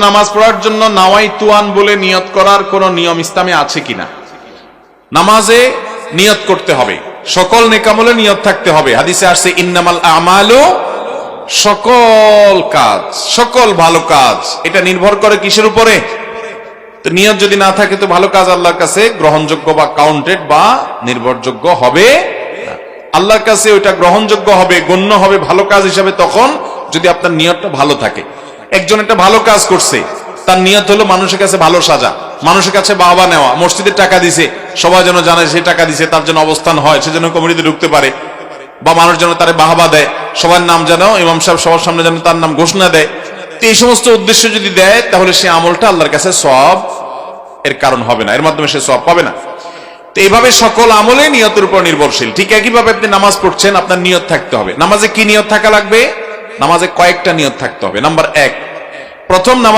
নামাজ পড়ার জন্য নাওয়াইতুয়ান বলে নিয়ত করার কোন নিয়ম ইসলামে আছে কিনা? নামাজে নিয়ত করতে হবে, সকল নেকামলে নিয়ত থাকতে হবে। হাদিসে আসছে ইন্নামাল আমালু, সকল কাজ, সকল ভালো কাজ। এটা নির্ভর করে কিসের উপরে? তো নিয়ত যদি না থাকে তো ভালো কাজ আল্লাহর কাছে গ্রহণযোগ্য বা কাউন্টেড বা নির্ভরযোগ্য হবে না। আল্লাহর কাছে ওইটা গ্রহণযোগ্য হবে, গণ্য হবে ভালো কাজ হিসাবে তখন যদি আপনার নিয়তটা ভালো থাকে। একজন একটা ভালো কাজ করছে, তার নিয়ত হলো মানুষের কাছে ভালো সাজা, মানুষের কাছে বাহবা নেওয়া, মসজিদে টাকা দিছে, সবাই যেন জানে সে টাকা দিছে, তার জন্য অবস্থান হয়, সে যেন কমিটিতে ঢুকতে পারে, বা মানুষ যেন তার বাহবা দেয়, সবার নাম যেন ইমাম সাহেব সবার সামনে যেন তার নাম ঘোষণা দেয়। তো এই সমস্ত উদ্দেশ্য যদি দেয় তাহলে সে আমলটা আল্লাহর কাছে সওয়াব এর কারণ হবে না, এর মাধ্যমে সে সওয়াব পাবে না। তো এইভাবে সকল আমলে নিয়তের উপর নির্ভরশীল। ঠিক একইভাবে আপনি নামাজ পড়ছেন, আপনার নিয়ত থাকতে হবে। নামাজে কি নিয়ত থাকা লাগবে? নামাজে কয়েকটা নিয়ত থাকতে হবে। নাম্বার 1, প্রথম নামাজ